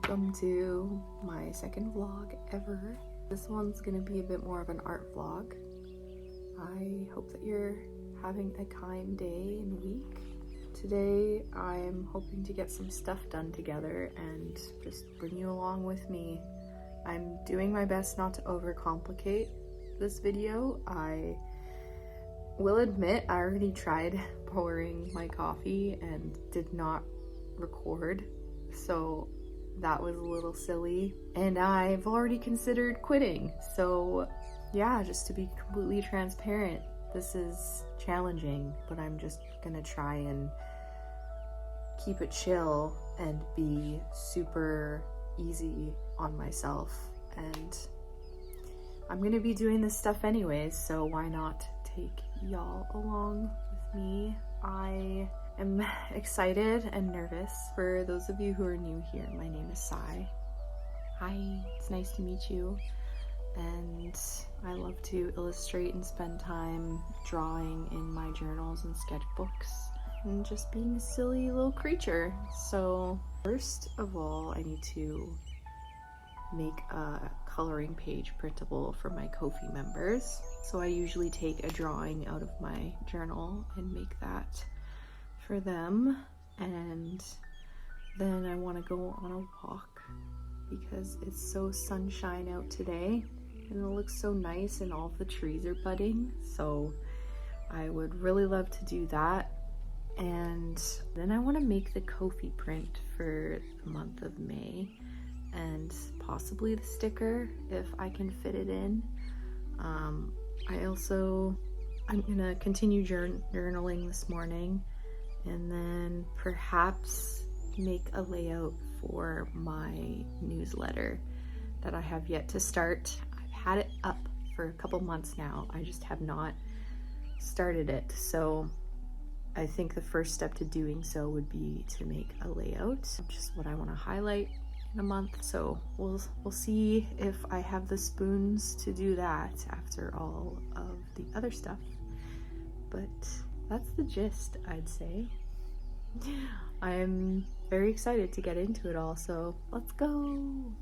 Welcome to my second vlog ever. This one's gonna be a bit more of an art vlog. I hope that you're having a kind day and week. Today I'm hoping to get some stuff done together and just bring you along with me. I'm doing my best not to overcomplicate this video. I will admit I already tried pouring my coffee and did not record, so that was a little silly, and I've already considered quitting. So yeah, just to be completely transparent, this is challenging, but I'm just gonna try and keep it chill and be super easy on myself. And I'm gonna be doing this stuff anyways, so why not take y'all along with me? I am excited and nervous. For those of you who are new here, my name is Sai. Hi, it's nice to meet you. And I love to illustrate and spend time drawing in my journals and sketchbooks and just being a silly little creature. So first of all, I need to make a coloring page printable for my Ko-fi members. So I usually take a drawing out of my journal and make that for them. And then I want to go on a walk because it's so sunshine out today and it looks so nice and all of the trees are budding. So I would really love to do that. And then I want to make the Ko-fi print for the month of May and possibly the sticker if I can fit it in. I'm gonna continue journaling this morning and then perhaps make a layout for my newsletter that I have yet to start. I've had it up for a couple months now, I just have not started it. So I think the first step to doing so would be to make a layout, just what I want to highlight in a month. So we'll see if I have the spoons to do that after all of the other stuff. But that's the gist, I'd say. I'm very excited to get into it all, so let's go.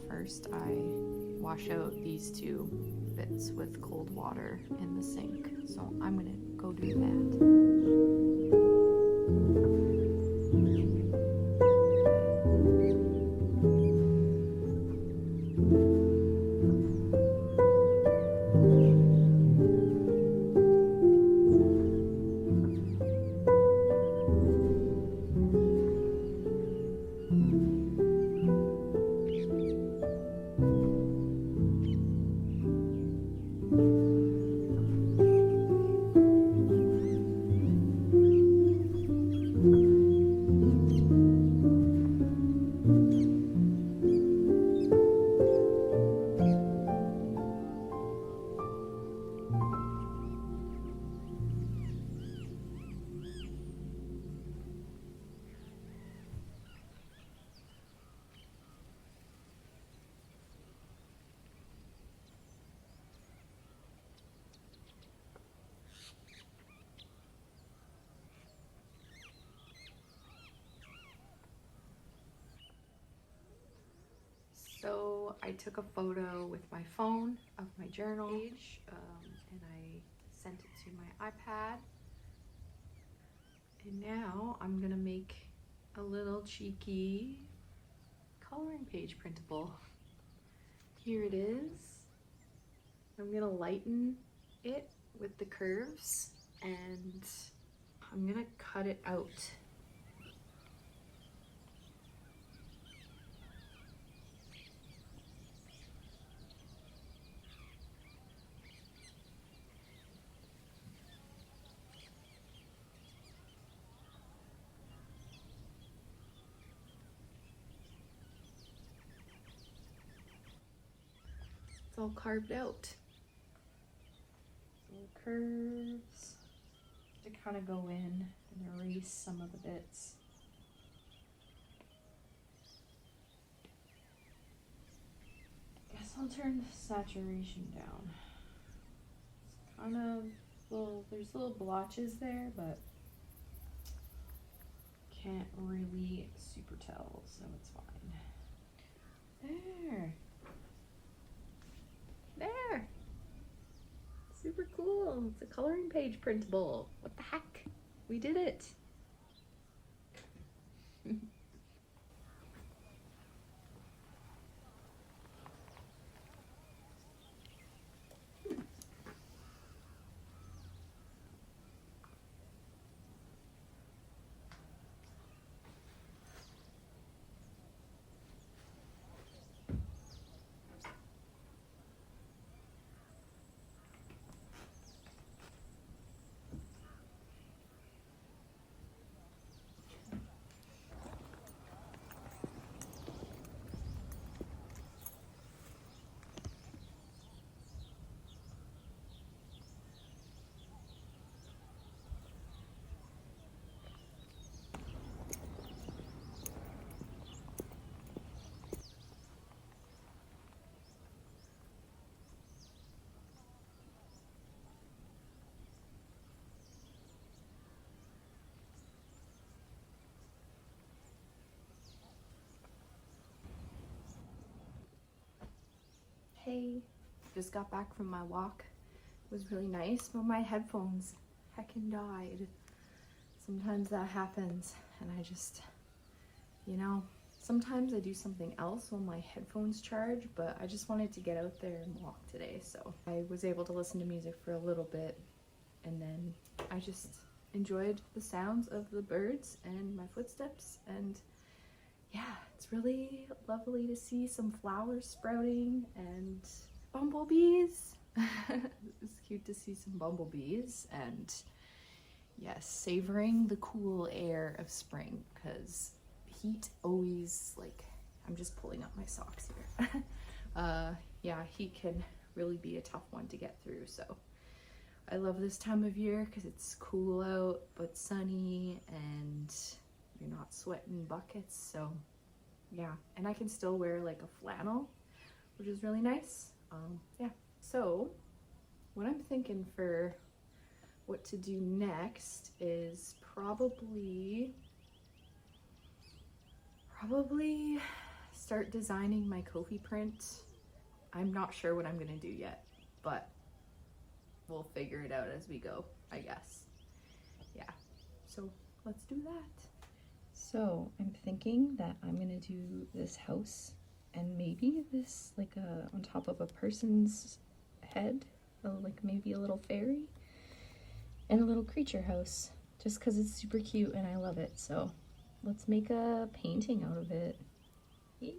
First, I wash out these two bits with cold water in the sink. So I'm gonna go do that. So I took a photo with my phone of my journal page and I sent it to my iPad. And now I'm gonna make a little cheeky coloring page printable. Here it is. I'm gonna lighten it with the curves and I'm gonna cut it out. It's all carved out. Little curves to kind of go in and erase some of the bits. Guess I'll turn the saturation down. It's kind of there's little blotches there, but can't really super tell, so it's fine. There! Super cool. It's a coloring page printable. What the heck? We did it. Hey, just got back from my walk. It was really nice, but my headphones heckin' died. Sometimes that happens, and I just, you know, sometimes I do something else when my headphones charge, but I just wanted to get out there and walk today, so I was able to listen to music for a little bit, and then I just enjoyed the sounds of the birds and my footsteps, and yeah, it's really lovely to see some flowers sprouting and bumblebees. It's cute to see some bumblebees and yes, savoring the cool air of spring because heat always, like, I'm just pulling up my socks here. Yeah, heat can really be a tough one to get through, so I love this time of year because it's cool out but sunny and you're not sweating buckets, so yeah, and I can still wear like a flannel, which is really nice. Yeah, so what I'm thinking for what to do next is probably start designing my Ko-fi print. I'm not sure what I'm gonna do yet, but we'll figure it out as we go, I guess. Yeah, so let's do that. So I'm thinking that I'm gonna do this house and maybe this like on top of a person's head, like maybe a little fairy and a little creature house, just because it's super cute and I love it. So let's make a painting out of it. Yeah.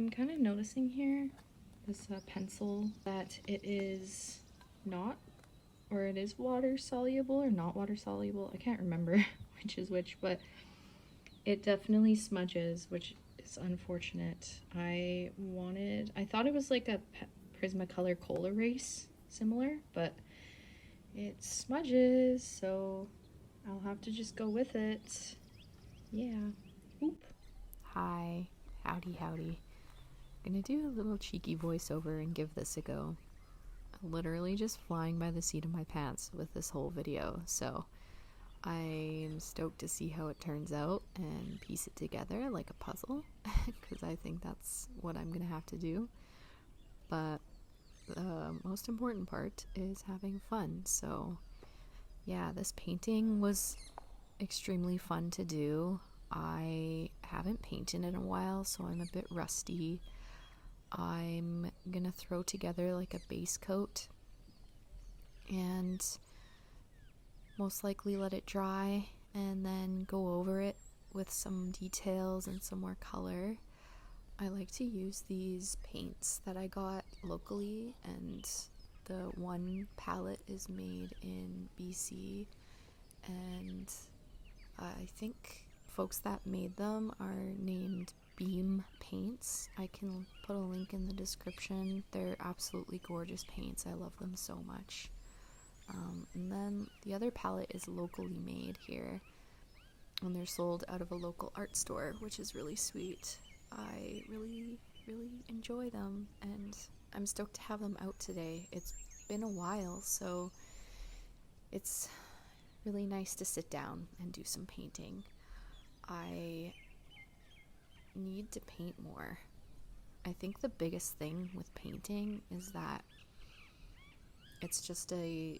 I'm kind of noticing here, this pencil, that it is not, or it is water soluble or not water soluble. I can't remember which is which, but it definitely smudges, which is unfortunate. I thought it was like a Prismacolor Kohl Erase similar, but it smudges, so I'll have to just go with it. Yeah. Oop. Hi. Howdy. I'm gonna do a little cheeky voiceover and give this a go. I'm literally just flying by the seat of my pants with this whole video, so I'm stoked to see how it turns out and piece it together like a puzzle, because I think that's what I'm gonna have to do. But the most important part is having fun. So yeah, this painting was extremely fun to do. I haven't painted in a while, so I'm a bit rusty. I'm gonna throw together like a base coat and most likely let it dry and then go over it with some details and some more color. I like to use these paints that I got locally, and the one palette is made in BC, and I think folks that made them are named Beam Paints. I can put a link in the description. They're absolutely gorgeous paints. I love them so much. And then the other palette is locally made here, and they're sold out of a local art store, which is really sweet. I really enjoy them, and I'm stoked to have them out today. It's been a while, so it's really nice to sit down and do some painting. I need to paint more. I think the biggest thing with painting is that it's just a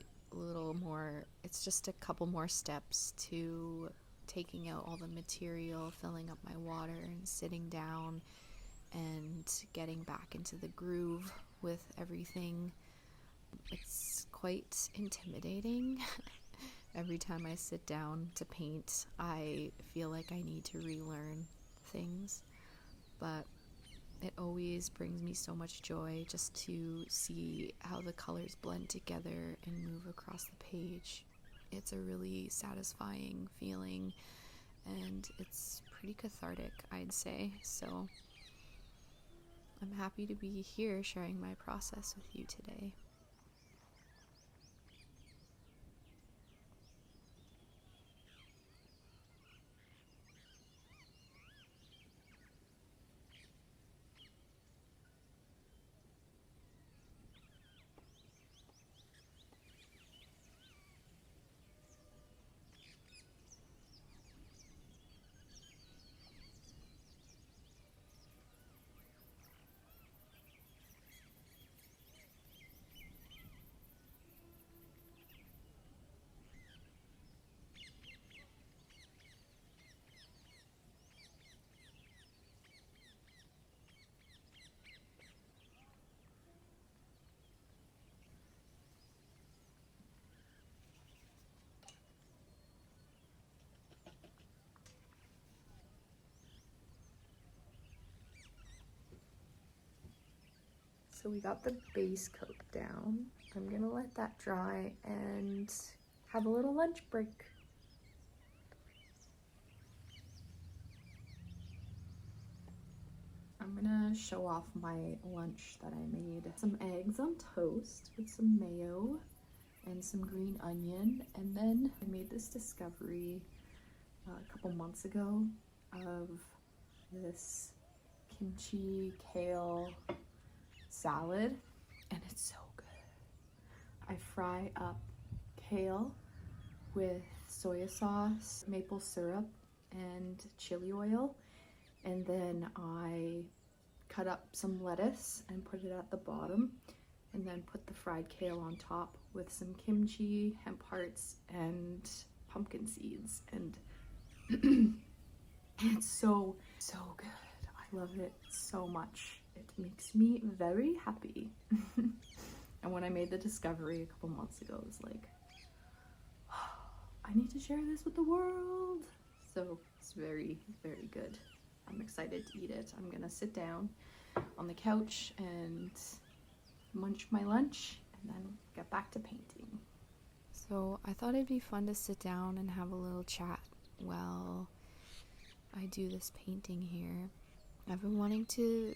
couple more steps to taking out all the material, filling up my water, and sitting down and getting back into the groove with everything. It's quite intimidating. Every time I sit down to paint, I feel like I need to relearn things, but it always brings me so much joy just to see how the colors blend together and move across the page. It's a really satisfying feeling, and it's pretty cathartic, I'd say. So I'm happy to be here sharing my process with you today. So we got the base coat down. I'm gonna let that dry and have a little lunch break. I'm gonna show off my lunch that I made. Some eggs on toast with some mayo and some green onion, and then I made this discovery a couple months ago of this kimchi kale salad, and it's so good. I fry up kale with soy sauce, maple syrup, and chili oil, and then I cut up some lettuce and put it at the bottom, and then put the fried kale on top with some kimchi, hemp hearts, and pumpkin seeds, and it's so good. I love it so much. It makes me very happy. And when I made the discovery a couple months ago, I was like, oh, I need to share this with the world. So it's very good. I'm excited to eat it. I'm gonna sit down on the couch and munch my lunch and then get back to painting. So I thought it'd be fun to sit down and have a little chat while I do this painting here. I've been wanting to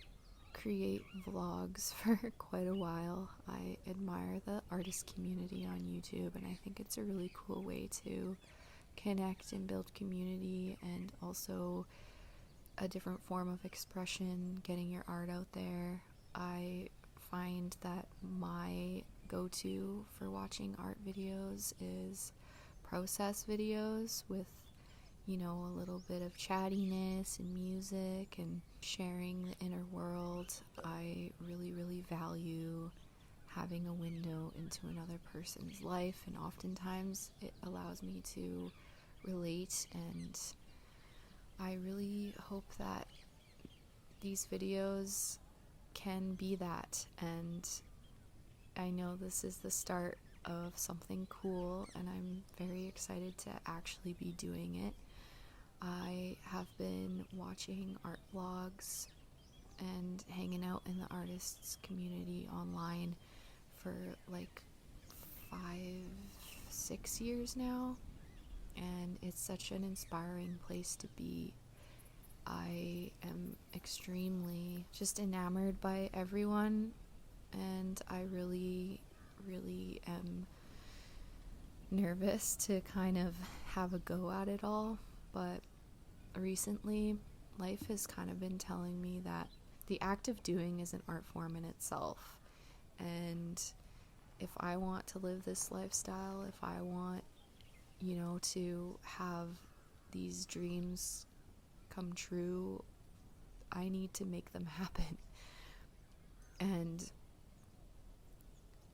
create vlogs for quite a while. I admire the artist community on YouTube, and I think it's a really cool way to connect and build community, and also a different form of expression, getting your art out there. I find that my go-to for watching art videos is process videos with, you know, a little bit of chattiness and music and sharing the inner world. I really value having a window into another person's life, and oftentimes it allows me to relate, and I really hope that these videos can be that. And I know this is the start of something cool, and I'm very excited to actually be doing it. I have been watching art vlogs and hanging out in the artists community online for like 5-6 years now, and it's such an inspiring place to be. I am extremely just enamored by everyone, and I really am nervous to kind of have a go at it all. But recently, life has kind of been telling me that the act of doing is an art form in itself. And if I want to live this lifestyle, if I want, you know, to have these dreams come true, I need to make them happen. And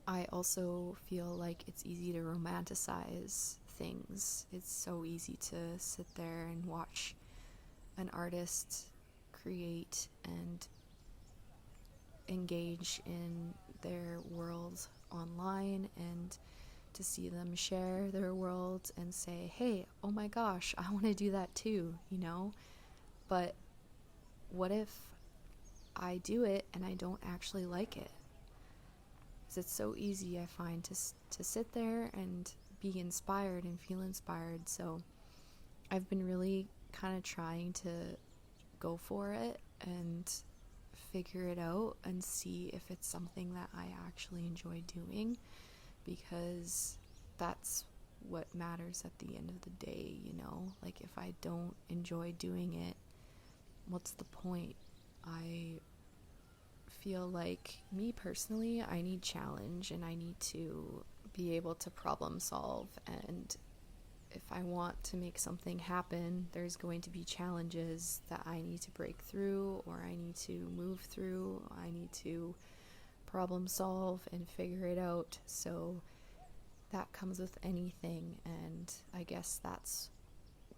I also feel like it's easy to romanticize things. It's so easy to sit there and watch an artist create and engage in their world online, and to see them share their world and say, hey, oh my gosh, I want to do that too, you know? But what if I do it and I don't actually like it? Because it's so easy, I find, to sit there and be inspired and feel inspired. So I've been really kind of trying to go for it and figure it out and see if it's something that I actually enjoy doing, because that's what matters at the end of the day, you know? Like, if I don't enjoy doing it, what's the point? I feel like, me personally, I need challenge, and I need to be able to problem solve, and if I want to make something happen, there's going to be challenges that I need to break through, or I need to move through. I need to problem solve and figure it out. So that comes with anything, and I guess that's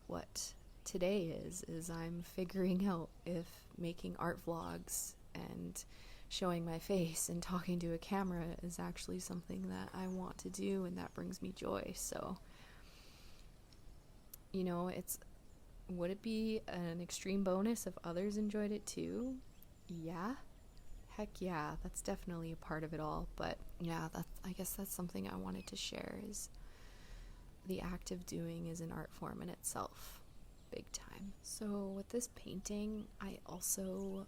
what today is I'm figuring out if making art vlogs and showing my face and talking to a camera is actually something that I want to do and that brings me joy. So, you know, would it be an extreme bonus if others enjoyed it too? Yeah. Heck yeah, that's definitely a part of it all. But yeah, I guess that's something I wanted to share, is the act of doing is an art form in itself, big time. So with this painting, I also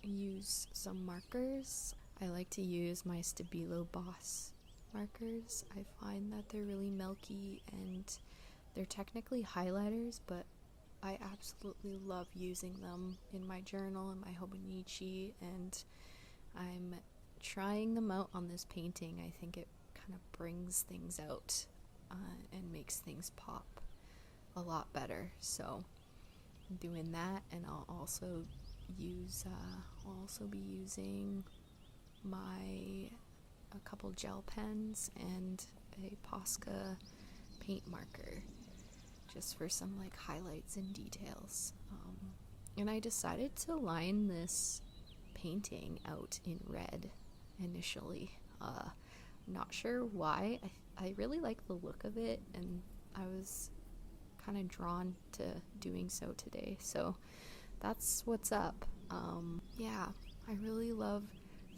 use some markers. I like to use my Stabilo Boss markers. I find that they're really milky, and they're technically highlighters, but I absolutely love using them in my journal and my hobonichi, and I'm trying them out on this painting. I think it kind of brings things out and makes things pop a lot better. So I'm doing that, and I'll also be using a couple gel pens and a Posca paint marker, just for some like highlights and details. And I decided to line this painting out in red initially. Not sure why. I really like the look of it, and I was kind of drawn to doing so today. So that's what's up. Yeah, I really love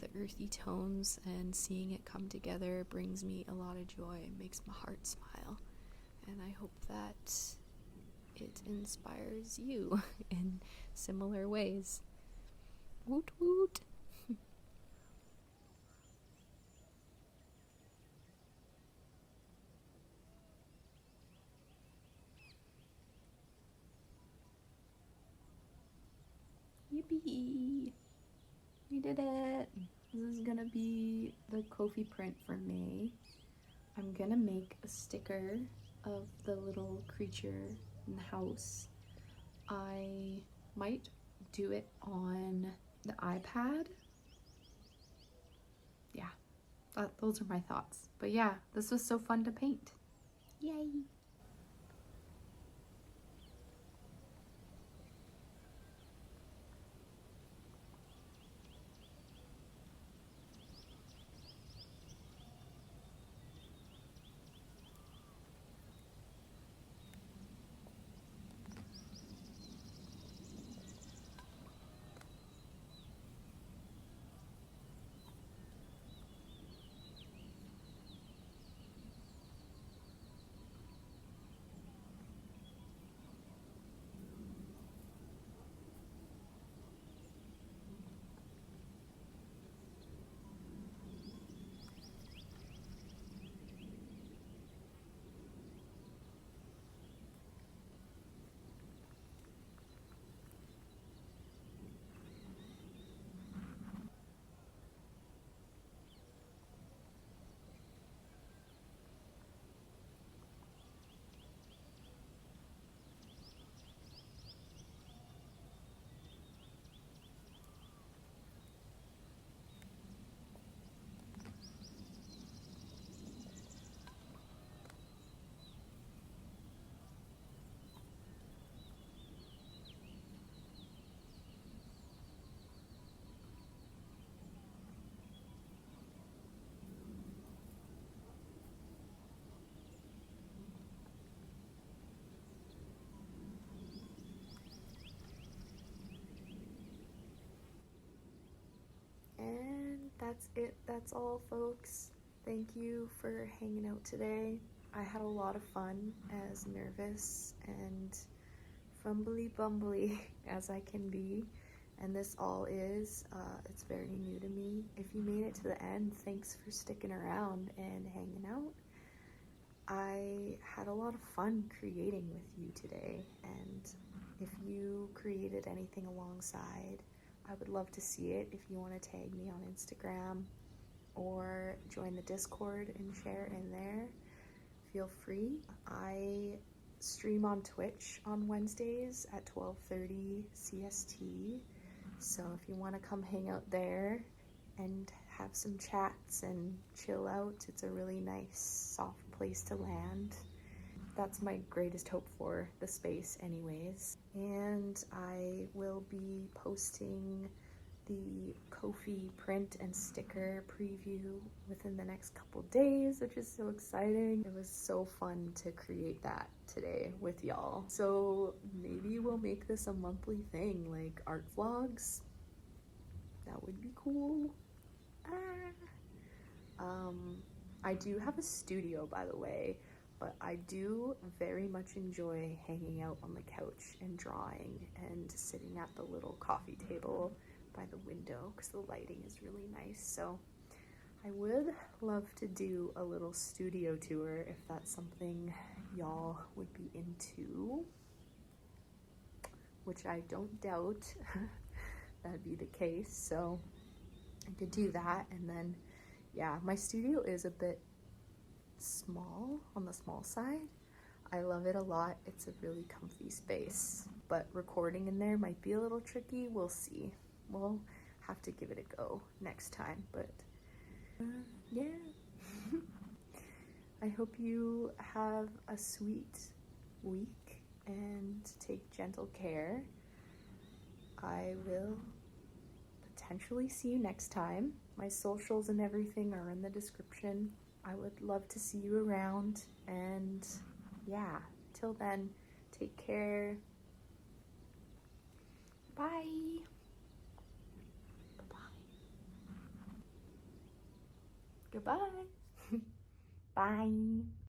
the earthy tones, and seeing it come together brings me a lot of joy. It makes my heart smile, and I hope that it inspires you in similar ways. Woot woot! Yippee! We did it! This is gonna be the Ko-fi print for May. I'm gonna make a sticker of the little creature in the house. I might do it on the iPad. Yeah, those are my thoughts. But yeah, this was so fun to paint. Yay! And that's it. That's all, folks. Thank you for hanging out today. I had a lot of fun, as nervous and fumbly bumbly as I can be. And this all is, it's very new to me. If you made it to the end, thanks for sticking around and hanging out. I had a lot of fun creating with you today, and if you created anything alongside, I would love to see it. If you want to tag me on Instagram or join the Discord and share in there, feel free. I stream on Twitch on Wednesdays at 12:30 CST, so if you want to come hang out there and have some chats and chill out, it's a really nice, soft place to land. That's my greatest hope for the space anyways. And I will be posting the Ko-fi print and sticker preview within the next couple days, which is so exciting. It was so fun to create that today with y'all. So maybe we'll make this a monthly thing, like art vlogs. That would be cool. I do have a studio, by the way, but I do very much enjoy hanging out on the couch and drawing and sitting at the little coffee table by the window because the lighting is really nice. So I would love to do a little studio tour if that's something y'all would be into, which I don't doubt that'd be the case. So I could do that. And then yeah, my studio is a bit small, on the small side. I love it a lot. It's a really comfy space, but recording in there might be a little tricky. We'll see. We'll have to give it a go next time, but yeah. I hope you have a sweet week and take gentle care. I will potentially see you next time. My socials and everything are in the description. I would love to see you around, and yeah, till then, take care. Bye. Bye. Goodbye. Bye.